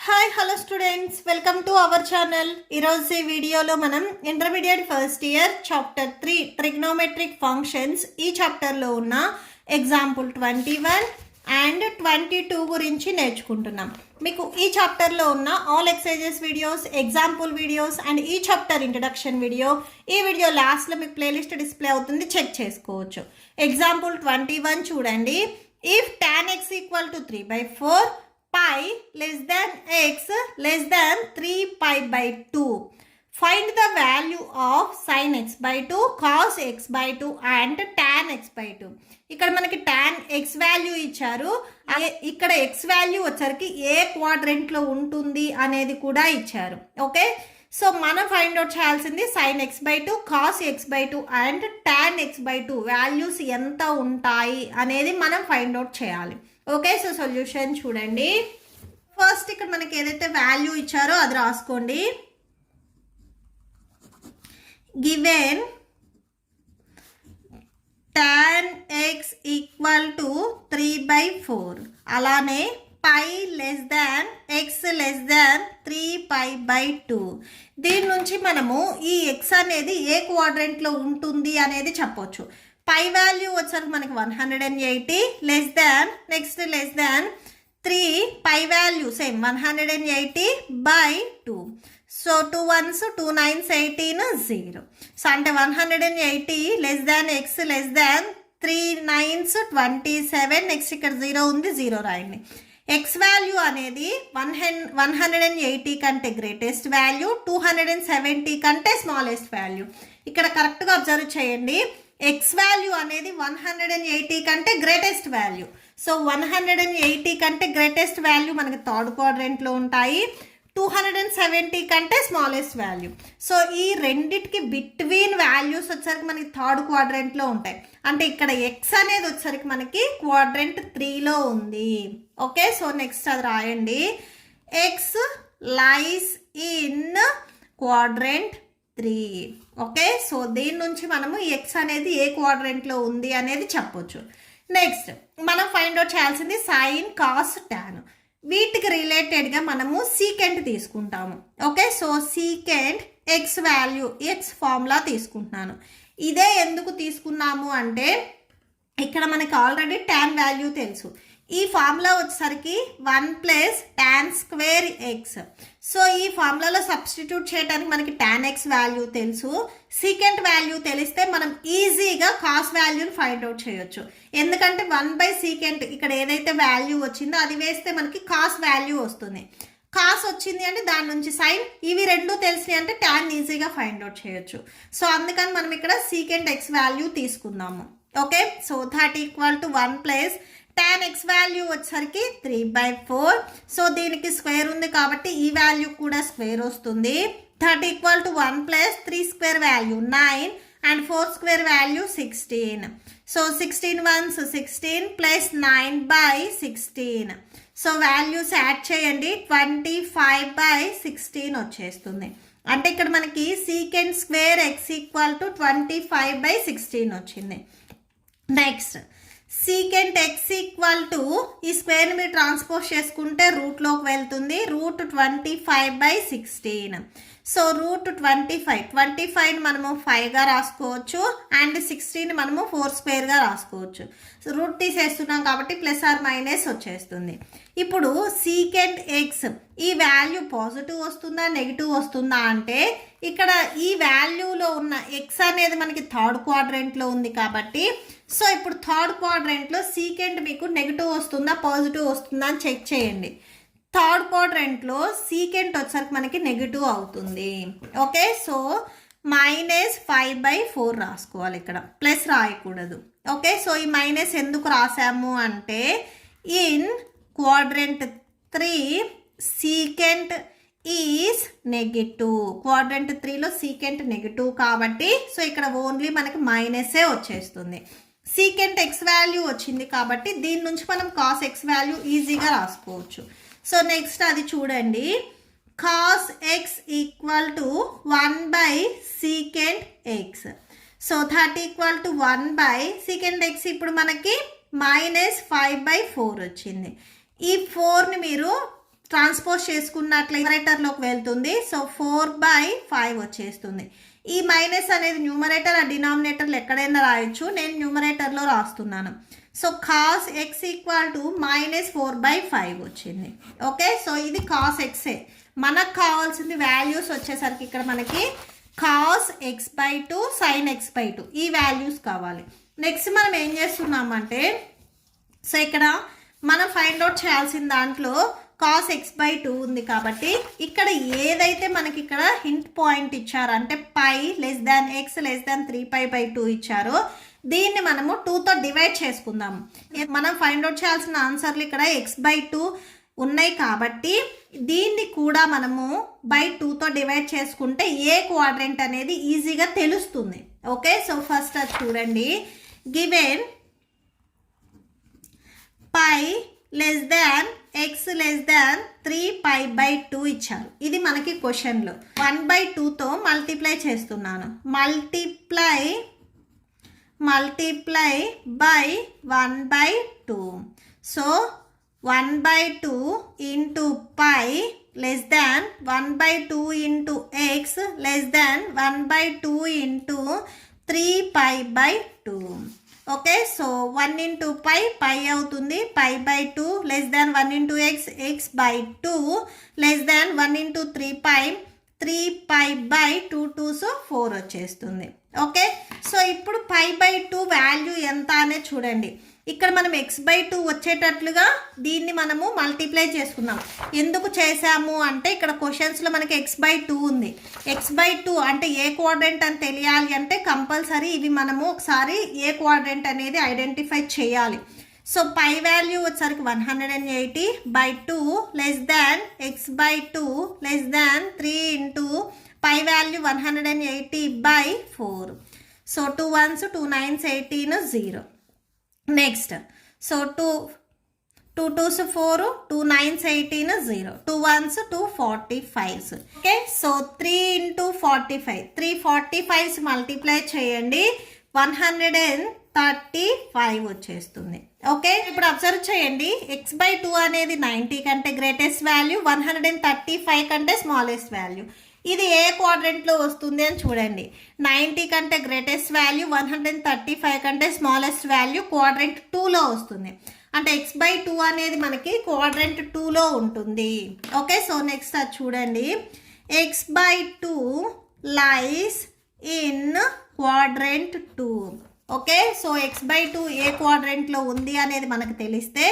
Hi hello students, welcome to our channel. ఈరోజు ఈ వీడియోలో మనం intermediate first year chapter 3 trigonometric functions ఈ చాప్టర్లో ఉన్న ఎగ్జాంపుల్ 21 అండ్ 22 గురించి నేర్చుకుంటున్నాం. మీకు ఈ చాప్టర్లో ఉన్న all exercises videos, example videos and ఈ చాప్టర్ ఇంట్రడక్షన్ వీడియో ఈ వీడియో లాస్ట్లో మీకు ప్లేలిస్ట్ డిస్ప్లే అవుతుంది, చెక్ చేసుకోవచ్చు. ఎగ్జాంపుల్ 21 చూడండి. If tan x equal to 3/4 pi less than x less than 3 pi by 2. Find the value of sin x by 2, cos x by 2 and tan x by 2. ఇక్కడ మనకి tan x value ఇచ్చారు, ఇక్కడ x value వచ్చరికి ఏ క్వాడ్రెంట్లో ఉంటుంది అనేది కూడా ఇచ్చారు. Okay, so మనం ఫైండ్ అవుట్ చేయాల్సింది sin x by 2, cos x by 2 and tan x by 2 values ఎంత ఉంటాయి అనేది మనం ఫైండ్ అవుట్ చేయాలి. ఓకే, సో సొల్యూషన్ చూడండి. ఫస్ట్ ఇక్కడ మనకి ఏదైతే వాల్యూ ఇచ్చారో అది రాసుకోండి. Given tan x equal to 3/4, అలానే pi less than x less than 3 pi by 2. దీని నుంచి మనము ఈ x అనేది ఏ క్వాడ్రెంట్లో ఉంటుంది అనేది చెప్పొచ్చు. పై వాల్యూ వచ్చరికి మనకి 180 less than next less than 3 pi value same 180 by 2. So 2 1s 2 9s 18 0. So అంటే 180 less than X less than 3 9s 27. Next ఇక్కడ 0 ఉంది, 0 రాయండి. ఎక్స్ వాల్యూ అనేది 180 కంటే గ్రేటెస్ట్ వాల్యూ, 270 కంటే స్మాలెస్ట్ వాల్యూ. ఇక్కడ కరెక్ట్గా అబ్జర్వ్ చేయండి. ఎక్స్ వాల్యూ అనేది 180 కంటే గ్రేటెస్ట్ వాల్యూ. సో 180 కంటే గ్రేటెస్ట్ వాల్యూ మనకి థర్డ్ క్వాడ్రెంట్లో ఉంటాయి, 270 కంటే స్మాలెస్ట్ వాల్యూ. సో ఈ రెండిటికి బిట్వీన్ వాల్యూస్ వచ్చరికి మనకి థర్డ్ క్వాడ్రెంట్లో ఉంటాయి. అంటే ఇక్కడ ఎక్స్ అనేది వచ్చరికి మనకి క్వాడ్రెంట్ 3లో ఉంది. ఓకే, సో నెక్స్ట్ అది రాయండి. X lies in quadrant 3. Okay, so దీని నుంచి మనము ఎక్స్ అనేది ఏ క్వాడ్రెంట్లో ఉంది అనేది చెప్పొచ్చు. నెక్స్ట్ మనం ఫైండ్ అవుట్ చేయాల్సింది సైన్, కాస్, టాన్. వీటికి రిలేటెడ్గా మనము సీకెంట్ తీసుకుంటాము. Okay, so secant X value X formula తీసుకుంటున్నాను. ఇదే ఎందుకు తీసుకున్నాము అంటే ఇక్కడ మనకి ఆల్రెడీ టాన్ వాల్యూ తెలుసు. ఈ ఫార్ములా వచ్చేసరికి 1 + tan స్క్వేర్ ఎక్స్. సో ఈ ఫార్ములాలో సబ్స్టిట్యూట్ చేయడానికి మనకి tan x వాల్యూ తెలుసు. సీకెంట్ వాల్యూ తెలిస్తే మనం ఈజీగా కాస్ వాల్యూని ఫైండ్ అవుట్ చేయొచ్చు. ఎందుకంటే 1/సీకెంట్ ఇక్కడ ఏదైతే వాల్యూ వచ్చిందో అది వేస్తే మనకి కాస్ వాల్యూ వస్తుంది. కాస్ వచ్చింది అంటే దాని నుంచి సైన్, ఇవి రెండు తెలిసినాయి అంటే టాన్ ఈజీగా ఫైండ్ అవుట్ చేయొచ్చు. సో అందుకని మనం ఇక్కడ సీకెంట్ ఎక్స్ వాల్యూ తీసుకుందాము. Okay, so that equal to 1 + tan x value వచ్చరికి 3/4. సో దీనికి స్క్వేర్ ఉంది కాబట్టి ఈ వాల్యూ కూడా స్క్వేర్ వస్తుంది. That equal to 1 + 3 square value 9 and 4 square value 16. So 16 1s 16 + 9/16. So values add చేయండి, 25/16 వచ్చేస్తుంది. అంటే ఇక్కడ మనకి secant square x equal to 25/16 వచ్చింది. Next secant X equal to ఈ స్క్వేర్ని మీరు ట్రాన్స్పోజ్ చేసుకుంటే రూట్లోకి వెళ్తుంది, √25/16. సో √25 మనము 5గా రాసుకోవచ్చు అండ్ 16 మనము 4 స్క్వేర్గా రాసుకోవచ్చు. సో రూట్ తీసేస్తున్నాం కాబట్టి +or- వచ్చేస్తుంది. ఇప్పుడు సీకెంట్ ఎక్స్ ఈ వాల్యూ పాజిటివ్ వస్తుందా నెగిటివ్ వస్తుందా అంటే ఇక్కడ ఈ వాల్యూలో ఉన్న ఎక్స్ అనేది మనకి థర్డ్ క్వాడ్రెంట్లో ఉంది కాబట్టి సో ఇప్పుడు థర్డ్ క్వాడ్రెంట్లో సీకెంట్ మీకు నెగిటివ్ వస్తుందా పాజిటివ్ వస్తుందా అని చెక్ చేయండి. థర్డ్ క్వాడ్రెంట్లో సీకెంట్ వచ్చరికి మనకి నెగిటివ్ అవుతుంది. ఓకే, సో -5/4 రాసుకోవాలి, ఇక్కడ ప్లస్ రాయకూడదు. ఓకే, సో ఈ మైనస్ ఎందుకు రాసాము అంటే in quadrant 3 secant is negative. Quadrant 3లో సీకెంట్ నెగిటివ్ కాబట్టి సో ఇక్కడ ఓన్లీ మనకి మైనసే వచ్చేస్తుంది. సీకెంట్ ఎక్స్ వాల్యూ వచ్చింది కాబట్టి దీని నుంచి మనం కాస్ ఎక్స్ వాల్యూ ఈజీగా రాసుకోవచ్చు. సో నెక్స్ట్ అది చూడండి. Cos x equal to one by secant x. So that equal to one by secant x ఇప్పుడు మనకి -5/4 వచ్చింది. ఈ 4ని మీరు ట్రాన్స్పోజ్ చేసుకున్నట్లయితే న్యూమరేటర్లోకి వెళ్తుంది. సో 4/5 వచ్చేస్తుంది. ఈ మైనస్ అనేది న్యూమరేటర్ ఆ డినామినేటర్లు ఎక్కడైనా రాయొచ్చు. నేను న్యూమరేటర్లో రాస్తున్నాను. So cos x equal to -4/5 వచ్చింది. ఓకే, సో ఇది కాస్ ఎక్సే. మనకు కావాల్సింది వాల్యూస్ వచ్చేసరికి ఇక్కడ మనకి కాస్ x/2 సైన్ x/2 ఈ వాల్యూస్ కావాలి. నెక్స్ట్ మనం ఏం చేస్తున్నామంటే, సో ఇక్కడ మనం ఫైండ్ అవుట్ చేయాల్సిన దాంట్లో కాస్ x/2 ఉంది కాబట్టి ఇక్కడ ఏదైతే మనకి ఇక్కడ హింట్ పాయింట్ ఇచ్చారో అంటే π x <3π/2 ఇచ్చారో దీన్ని మనము 2తో డివైడ్ చేసుకుందాము. మనం ఫైండ్ అవుట్ చేయాల్సిన ఆన్సర్లు ఇక్కడ x/2 ఉన్నాయి కాబట్టి దీన్ని కూడా మనము by2తో డివైడ్ చేసుకుంటే ఏ క్వాడ్రెంట్ అనేది ఈజీగా తెలుస్తుంది. ఓకే, సో ఫస్ట్ అది చూడండి. గివెన్ π x <3π/2 ఇచ్చారు. ఇది మనకి క్వశ్చన్లో 1/2తో మల్టిప్లై చేస్తున్నాను. Multiply by 1/2. So 1/2 into π < 1/2 into x < 1/2 into 3π/2. Okay, so 1 into π అవుతుంది. π/2 < 1 into x/2 < 1 into 3π 3π/2 2s 4 వచ్చేస్తుంది. ఓకే, సో ఇప్పుడు π/2 వాల్యూ ఎంత అనే చూడండి. ఇక్కడ మనం x/2 వచ్చేటట్లుగా దీన్ని మనము మల్టిప్లై చేసుకున్నాం. ఎందుకు చేసాము అంటే ఇక్కడ క్వశ్చన్స్లో మనకి x/2 ఉంది. x/2 అంటే ఏ క్వాడ్రెంట్ అని తెలియాలి అంటే కంపల్సరీ ఇవి మనము ఒకసారి ఏ క్వాడ్రెంట్ అనేది ఐడెంటిఫై చేయాలి. సో పై వాల్యూ వచ్చేసరికి 180/2 x/2 3 into pi value 180/4. So 2 1s 2 9s 18 0. Next so 2 2s 4 2 9s 18 0. 2 1s 2 45s. Okay, so 3 into 45 345s multiply చేయండి 135 వచ్చేస్తుంది. ఓకే, ఇప్పుడు అబ్జర్వ్ చేయండి x/2 అనేది 90 కంటే గ్రేటెస్ట్ వాల్యూ, 135 కంటే స్మాలెస్ట్ వాల్యూ. ఇది ఏ క్వాడ్రెంట్లో వస్తుంది అని చూడండి. 90 కంటే గ్రేటెస్ట్ వాల్యూ, 135 కంటే స్మాలెస్ట్ వాల్యూ క్వాడ్రెంట్ 2లో వస్తుంది. అంటే x/2 అనేది మనకి క్వాడ్రెంట్ 2లో ఉంటుంది. ఓకే, సో నెక్స్ట్ అది చూడండి. x/2 lies in quadrant 2. Okay, so x/2 ఏ క్వాడ్రెంట్లో ఉంది అనేది మనకు తెలిస్తే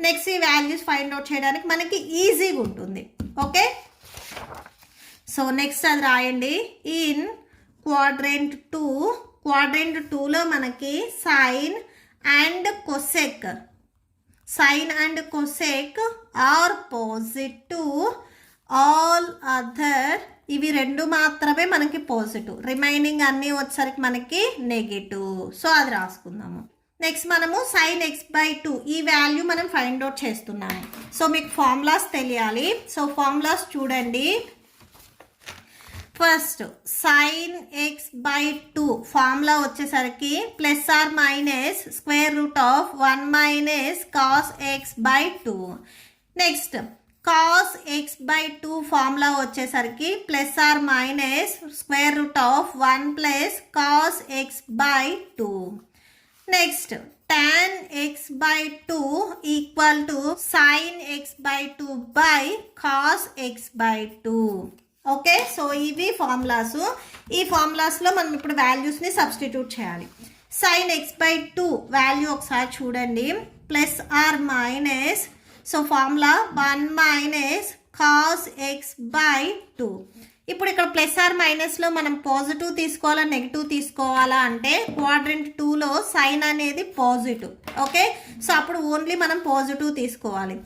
నెక్స్ట్ ఈ వాల్యూస్ ఫైండ్ అవుట్ చేయడానికి మనకి ఈజీగా ఉంటుంది. ఓకే, సో నెక్స్ట్ అది రాయండి. ఇన్ క్వాడ్రెంట్ 2లో మనకి sine and cosec are positive, all other ఇవి రెండు మాత్రమే మనకి పాజిటివ్, రిమైనింగ్ అన్నీ వచ్చేసరికి మనకి నెగిటివ్. సో అది రాసుకుందాము. నెక్స్ట్ మనము సైన్ x/2 ఈ వాల్యూ మనం ఫైండ్ అవుట్ చేస్తున్నాము. సో మీకు ఫార్ములాస్ తెలియాలి. సో ఫార్ములాస్ చూడండి. ఫస్ట్ సైన్ x/2 ఫార్ములా వచ్చేసరికి +or- (1 - cos x/2). Next cos x/2 formula వచ్చేసరికి +or- (1 + cos x/2). Next tan x/2 equal to sin x/2 by cos x/2. Okay, so ఇవి formulas. ఈ ఫార్ములాస్లో మనం ఇప్పుడు వాల్యూస్ని సబ్స్టిట్యూట్ చేయాలి. సైన్ x/2 వాల్యూ ఒకసారి చూడండి. +or- so formula 1 - cos x/2. ఇప్పుడు ఇక్కడ +or- మనం పాజిటివ్ తీసుకోవాలా నెగిటివ్ తీసుకోవాలా అంటే క్వాడ్రెంట్ 2లో సైన్ అనేది పాజిటివ్. ఓకే, సో అప్పుడు ఓన్లీ మనం పాజిటివ్ తీసుకోవాలి.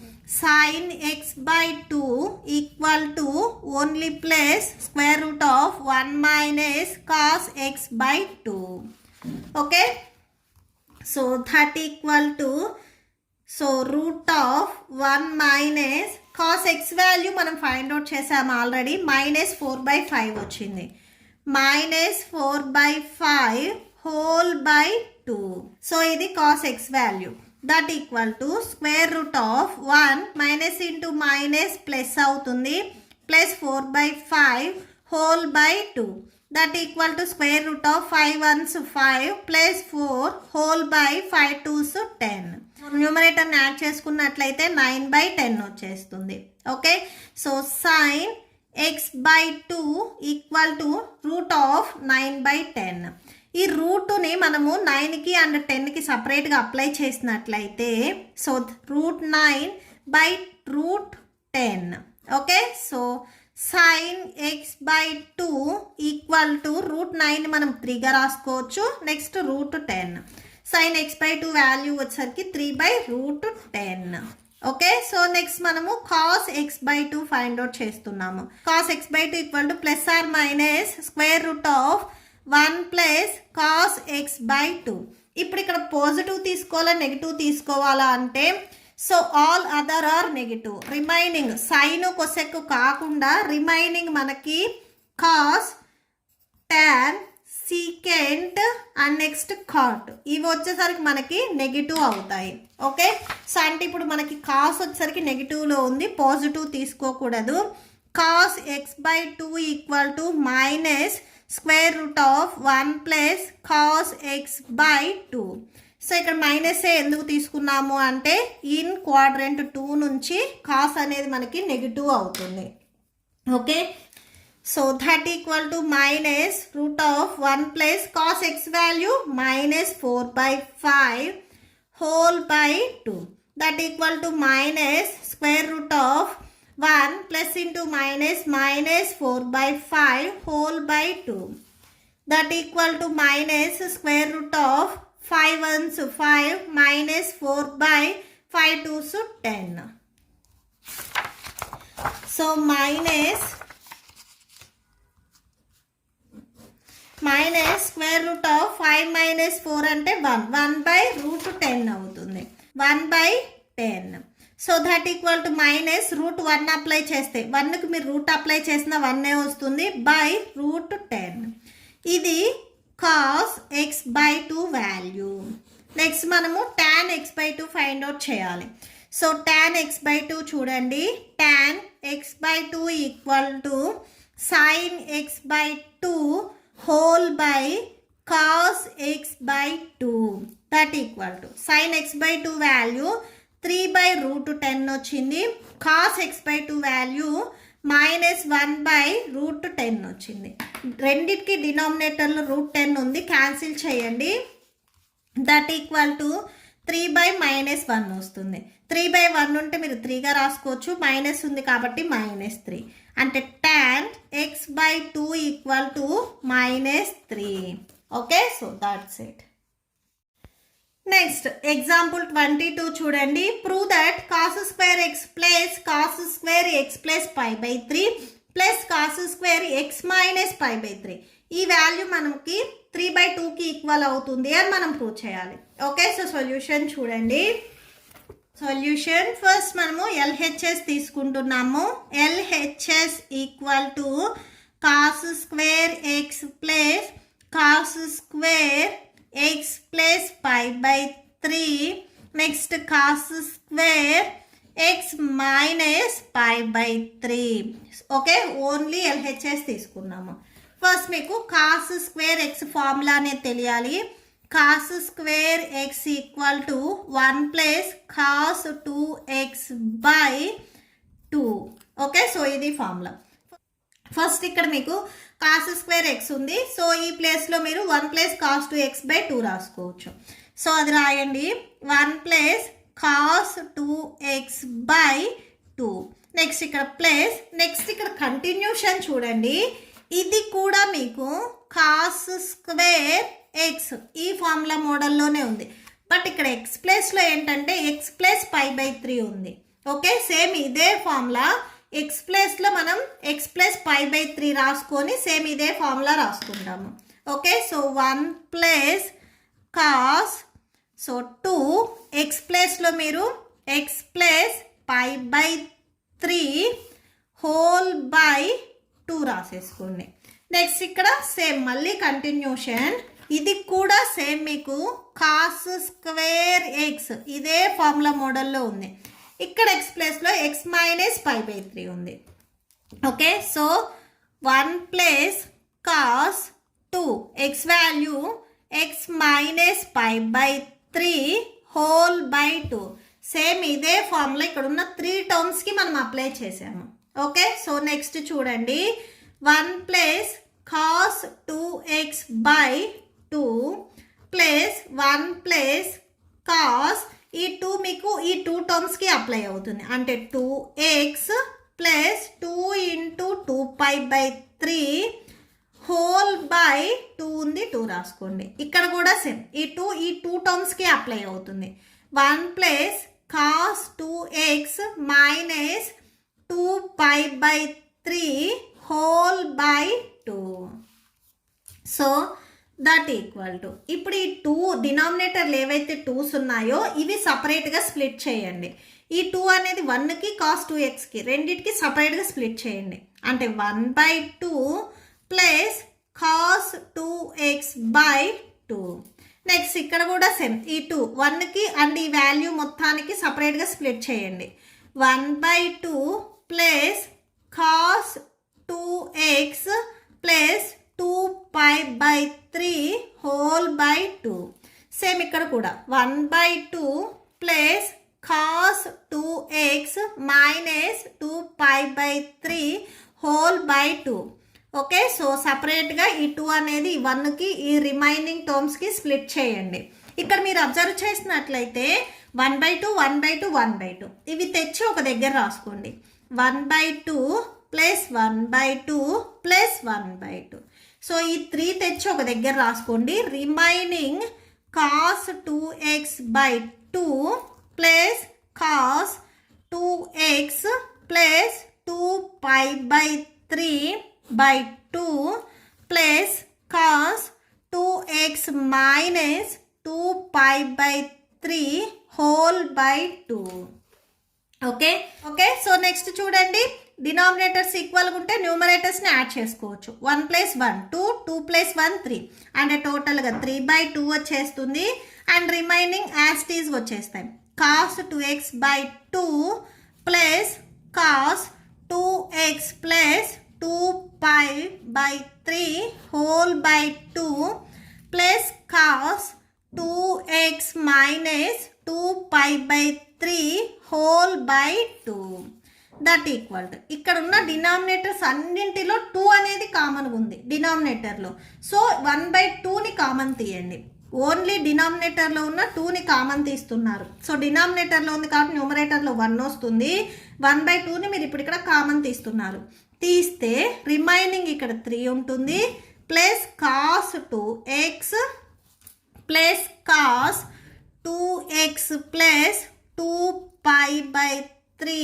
sin x/2 equal to only +(1 - cos x/2). Okay, so that equal to so √1 - cos x value మనం ఫైండ్ అవుట్ చేసాము ఆల్రెడీ. -4/5 వచ్చింది. -4/5 హోల్ బై 2. సో ఇది cos x value. That equal to square root of 1 minus into minus plus అవుతుంది plus 4/5 whole by 2 that equal to square root of 5 1s 5 plus 4 whole by 5 2s 10. న్యూమరేటర్ని add చేసుకున్నట్లయితే 9/10 వచ్చేస్తుంది. Okay, so sine x/2 equal to root of 9/10. ఈ రూట్ని మనము 9కి and 10కి సపరేట్గా apply చేసినట్లయితే so √9/√10. Okay, so sine x/2 equal to √9 మనం 3గా రాసుకోవచ్చు. నెక్స్ట్ √10. సైన్ x/2 వాల్యూ వచ్చేసరికి 3/√10. ఓకే, సో నెక్స్ట్ మనము కాస్ x/2 ఫైండ్ అవుట్ చేస్తున్నాము. Cos x/2 equal to plus or minus square root of 1 plus cos x/2. ఇప్పుడు ఇక్కడ positive తీసుకోవాలా negative తీసుకోవాలా అంటే so all other are negative. Remaining sine cosec కాకుండా remaining మనకి cos tan secant and next cot ఇవి వచ్చేసరికి మనకి నెగిటివ్ అవుతాయి. ఓకే, సో అంటే ఇప్పుడు మనకి కాస్ వచ్చేసరికి నెగిటివ్లో ఉంది, పాజిటివ్ తీసుకోకూడదు. Cos x/2 equal to minus square root of 1 plus cos x/2. So ఇక్కడ మైనస్ ఎందుకు తీసుకున్నాము అంటే ఇన్ క్వాడ్రంట్ 2 నుంచి కాస్ అనేది మనకి నెగిటివ్ అవుతుంది. Okay, so that equal to minus root of 1 plus cos x value minus 4/5 whole by 2 that equal to minus square root of 1 plus into minus minus 4/5 whole by 2 that equal to minus square root of 5 1s 5 minus 4/5 2s 10. So minus square root of 5 minus 4 అంటే 1/√10 అవుతుంది. 1/10. So that equal to minus √1 apply చేస్తే 1కి మీరు route apply చేసిన 1 వస్తుంది /√10. ఇది cos x/2 value. Next మనము tan x/2 find out చేయాలి. సో tan x/2 చూడండి, tan x/2 equal to sine x/2 whole by cos x/2 that equal to sine x/2 value 3/√10 వచ్చింది. కాస్ x/2 వాల్యూ మైనస్ 1/√10 వచ్చింది. రెండింటికి డినామినేటర్లో √10 ఉంది, cancel చేయండి. That equal to 3/-1 వస్తుంది. 3/1 ఉంటే మీరు 3గా రాసుకోవచ్చు, మైనస్ ఉంది కాబట్టి -3 అంటే tan x/2 equal to -3. Okay, so that's it. Next example 22 చూడండి. Prove that cos square x plus cos square x plus π/3 plus cos square x minus π/3 ఈ వాల్యూ మనకి 3/2కి ఈక్వల్ అవుతుంది అని మనం ప్రూవ్ చేయాలి. ఓకే, సో సొల్యూషన్ చూడండి. Solution first మనము LHS తీసుకుంటున్నాము. LHS equal to cos square x plus cos square x plus π/3 next cos square x minus π/3. Okay, only LHS తీసుకున్నాము. ఫస్ట్ మీకు కాస్ స్క్వేర్ ఎక్స్ ఫార్ములా అనేది తెలియాలి. Cos square x equal to 1 plus cos 2x/2. Okay, so ఇది formula. First ఇక్కడ మీకు cos square x ఉంది, so ఈ ప్లేస్లో మీరు 1 ప్లస్ కాస్ 2x/2 రాసుకోవచ్చు. సో అది రాయండి, 1 ప్లస్ కాస్ 2x/2. నెక్స్ట్ ఇక్కడ ప్లస్, నెక్స్ట్ ఇక్కడ కంటిన్యూషన్ చూడండి. ఇది కూడా మీకు కాస్ స్క్వేర్ ఎక్స్ ఈ ఫార్ములా మోడల్లోనే ఉంది, బట్ ఇక్కడ ఎక్స్ ప్లేస్లో ఏంటంటే ఎక్స్ ప్లస్ π/3 ఉంది. ఓకే, సేమ్ ఇదే ఫార్ములా ఎక్స్ ప్లేస్లో మనం ఎక్స్ ప్లస్ π/3 రాసుకొని సేమ్ ఇదే ఫార్ములా రాసుకుంటాము. Okay, so 1 plus cos so 2 x ప్లేస్లో మీరు ఎక్స్ ప్లస్ π/3 హోల్ బై 2 రాసేసుకోండి. నెక్స్ట్ ఇక్కడ సేమ్ మళ్ళీ కంటిన్యూషన్ ఇది కూడా సేమ్ మీకు కాస్ స్క్వేర్ ఎక్స్ ఇదే ఫార్ములా మోడల్లో ఉంది. ఇక్కడ ఎక్స్ ప్లేస్లో ఎక్స్ మైనస్ పై బై 3 ఉంది. Okay, so 1 plus cos 2 X value X minus pi by 3 whole by 2. Same ఇదే ఫార్ములా ఇక్కడ ఉన్న 3 టర్మ్స్కి మనం అప్లై చేసాము. ఓకే, సో నెక్స్ట్ చూడండి 1 plus cos 2x by 2 plus 1 plus cos ఈ 2 మీకు ఈ 2 టర్మ్స్కి అప్లై అవుతుంది. అంటే 2x plus 2 into 2 pi by 3 whole by 2 ఉంది, 2 రాసుకోండి. ఇక్కడ కూడా సేమ్ ఈ 2 టర్మ్స్కి అప్లై అవుతుంది. 1 plus cos 2x minus 2 pi by 3 whole by 2. So that equal to ఇప్పుడు ఈ 2 డినామినేటర్లు ఏవైతే 2s ఉన్నాయో ఇవి సపరేట్గా స్ప్లిట్ చేయండి. ఈ 2 అనేది 1కి కాస్ 2xకి రెండింటికి సపరేట్గా స్ప్లిట్ చేయండి. అంటే 1 by 2 plus cos 2x by 2. Next ఇక్కడ కూడా సేమ్ ఈ 2 1కి అండ్ ఈ వాల్యూ మొత్తానికి సపరేట్గా స్ప్లిట్ చేయండి. 1 by 2 plus cos 2x plus 2 pi by 3 whole by 2. Same ఇక్కడ కూడా 1 by 2 plus cos 2x minus 2 pi by 3 whole by 2. Okay, so సపరేట్గా ఈ 2 అనేది 1కి ఈ రిమైనింగ్ టర్మ్స్కి స్ప్లిట్ చేయండి. ఇక్కడ మీరు అబ్జర్వ్ చేసినట్లయితే 1 బై 2 1 బై 2 1 బై 2 ఇవి తెచ్చి ఒక దగ్గర రాసుకోండి. 1 by 2 plus 1 by 2 plus 1 by 2. So ఈ 3 తెచ్చి ఒక దగ్గర రాసుకోండి. Remaining cos 2x by 2 plus cos 2x plus 2 pi by 3 by 2 plus cos 2x minus 2 pi by 3 whole by 2. Okay okay, so next చూడండి డినామినేటర్స్ ఈక్వల్గా ఉంటే న్యూమరేటర్స్ని యాడ్ చేసుకోవచ్చు. 1 plus 1 2 2 plus 1 3 అంటే టోటల్గా 3 బై 2 వచ్చేస్తుంది. అండ్ రిమైనింగ్ యాజ్ టీజ్ వచ్చేస్తాయి. Cos 2x by 2 plus cos 2x plus 2 pi by 3 whole by 2 plus cos 2x minus 2 pi by 3 whole by 2. That equal to ఇక్కడ ఉన్న denominators అన్నింటిలో 2 అనేది కామన్గా ఉంది డినామినేటర్లో. సో 1 బై 2ని కామన్ తీయండి. ఓన్లీ డినామినేటర్లో ఉన్న 2ని కామన్ తీస్తున్నారు. సో డినామినేటర్లో ఉంది కాబట్టి న్యూమరేటర్లో 1 వస్తుంది. 1 బై 2ని మీరు ఇప్పుడు ఇక్కడ కామన్ తీస్తున్నారు. తీస్తే రిమైనింగ్ ఇక్కడ 3 ఉంటుంది plus cos 2x plus cos 2x plus 2 pi by 3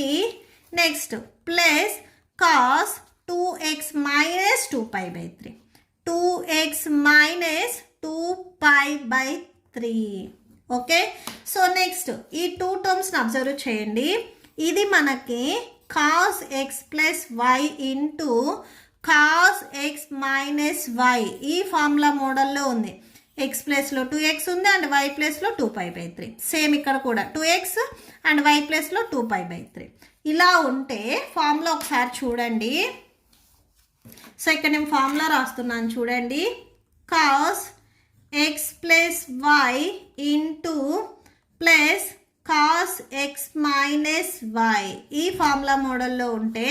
next plus cos 2x minus 2 pi by 3 2x minus 2 pi by 3. Okay, so next ఈ 2 టర్మ్స్ని అబ్జర్వ్ చేయండి. ఇది మనకి cos X plus Y into cos X minus Y ఈ formula మోడల్లో ఉంది. X ప్లస్లో 2x ఉంది అండ్ వై ప్లస్లో 2 పై బై 3. సేమ్ ఇక్కడ కూడా 2x అండ్ వై ప్లస్లో 2 పై బై 3. ఇలా ఉంటే ఫార్ములా ఒకసారి చూడండి. సో ఇక్కడ నేను ఫార్ములా రాస్తున్నాను చూడండి. Cos X plus Y into plus cos X minus Y ఈ ఫార్ములా మోడల్లో ఉంటే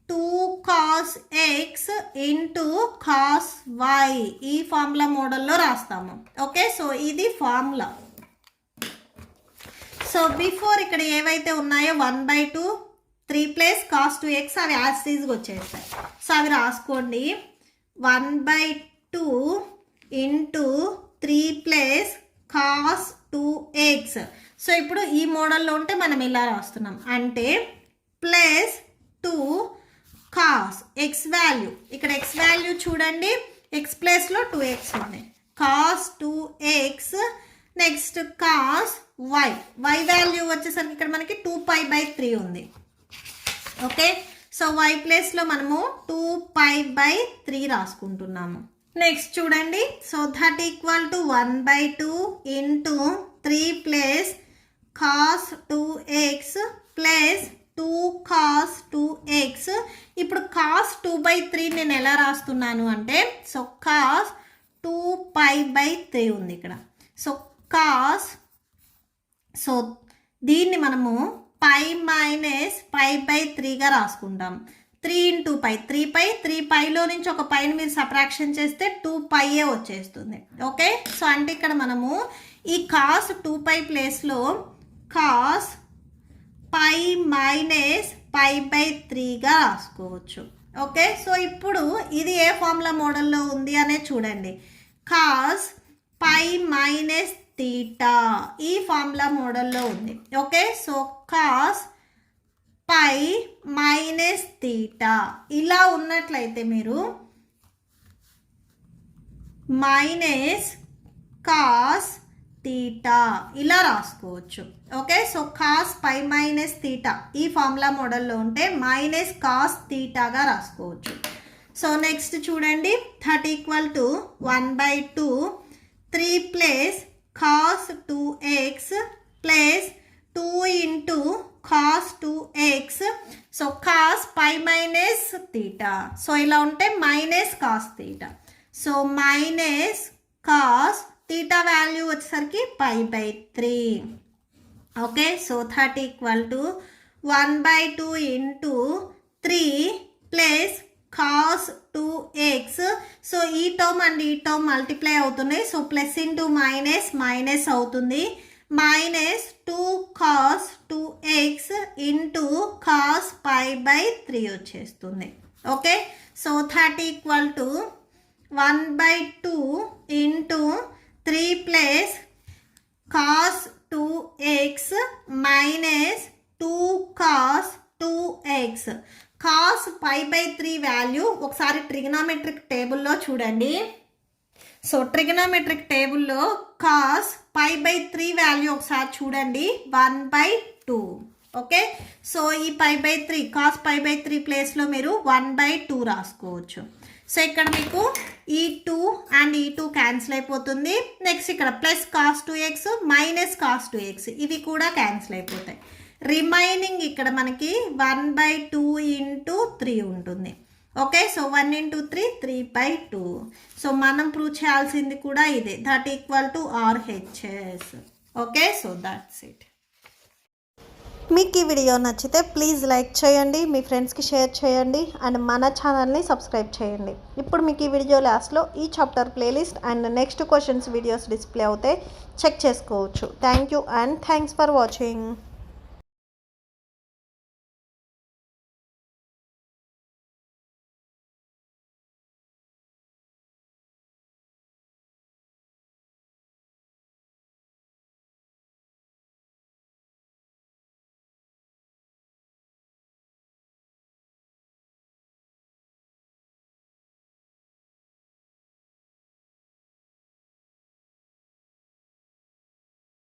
2 cos X into cos Y ఈ ఫార్ములా మోడల్లో రాస్తాము. ఓకే, సో ఇది ఫార్ములా. సో బిఫోర్ ఇక్కడ ఏవైతే ఉన్నాయో 1 బై 2 3 ప్లస్ కాస్ 2x అవి యాజ్ ఈజ్గా వచ్చేస్తాయి. సో అవి రాసుకోండి. 1 by 2 into 3 plus cos 2x. So ఇప్పుడు ఈ మోడల్లో ఉంటే మనం ఇలా రాస్తున్నాం. అంటే ప్లస్ 2 కాస్ ఎక్స్ వాల్యూ ఇక్కడ ఎక్స్ వాల్యూ చూడండి. ఎక్స్ ప్లస్లో 2x ఉంది. Cos 2x next cos y y value వచ్చేసరికి ఇక్కడ మనకి 2 పై బై 3 ఉంది. ఓకే, సో వై ప్లస్లో మనము 2 పై బై 3 రాసుకుంటున్నాము. నెక్స్ట్ చూడండి. So that equal to 1/2 into 3 plus cos 2x plus 2 cos 2x. ఇప్పుడు కాస్ 2/3 నేను ఎలా రాస్తున్నాను అంటే, సో కాస్ 2π/3 ఉంది ఇక్కడ. సో కాస్, సో దీన్ని మనము పై మైనస్ π/3గా రాసుకుంటాం. 3 ఇంటూ పై, 3πలో నుంచి ఒక పైని మీరు సబ్ట్రాక్షన్ చేస్తే 2π వచ్చేస్తుంది. ఓకే, సో అంటే ఇక్కడ మనము ఈ కాస్ 2π ప్లేస్లో కాస్ పై మైనస్ π/3గా రాసుకోవచ్చు. ఓకే, సో ఇప్పుడు ఇది ఏ ఫార్ములా మోడల్లో ఉంది అనే చూడండి. కాస్ పై మైనస్ తీటా ఈ ఫార్ములా మోడల్లో ఉంది. Okay, so cos pi minus theta ఇలా ఉన్నట్లయితే మీరు మైనస్ కాస్ తీటా ఇలా రాసుకోవచ్చు. Okay, so cos pi minus theta ఈ ఫార్ములా మోడల్లో ఉంటే మైనస్ కాస్ తీటాగా రాసుకోవచ్చు. సో నెక్స్ట్ చూడండి. That equal to 1/2 3 plus cos 2x plus 2 into cos 2x. So cos pi minus theta, so ఇలా ఉంటే minus cos theta. So minus cos theta value వచ్చేసరికి π/3. Okay, so that equal to 1/2 into 3 plus cos 2x. So ఈ term and ఈ term multiply అవుతున్నాయి. So plus into minus minus అవుతుంది. Minus 2 cos 2x into cos π/3 వచ్చేస్తుంది. Okay, so that equal to 1/2 into 3 plus cos 2x minus 2 cos 2x. Cos π/3 value ఒకసారి trigonometric టేబుల్లో చూడండి. So trigonometric టేబుల్లో cos π/3 value ఒకసారి చూడండి, 1/2. Okay, so ఈ π/3 cos π/3 ప్లేస్లో మీరు 1/2 రాసుకోవచ్చు. సో ఇక్కడ మీకు ఈ 2 అండ్ ఈ 2 క్యాన్సిల్ అయిపోతుంది. నెక్స్ట్ ఇక్కడ plus cos 2x minus cos 2x ఇవి కూడా క్యాన్సిల్ అయిపోతాయి. రిమైనింగ్ ఇక్కడ మనకి 1/2 ఇంటూ 3 ఉంటుంది. Okay, so 1 into 3 3/2. సో మనం ప్రూవ్ చేయాల్సింది కూడా ఇదే, that equal to RHS. Okay, so that's it. మీకు ఈ వీడియో నచ్చితే ప్లీజ్ లైక్ చేయండి, మీ ఫ్రెండ్స్కి షేర్ చేయండి అండ్ మన ఛానల్ని సబ్స్క్రైబ్ చేయండి. ఇప్పుడు మీకు ఈ వీడియో లాస్ట్లో ఈ chapter playlist and next questions videos display అవుతాయి, చెక్ చేసుకోవచ్చు. Thank you and thanks for watching.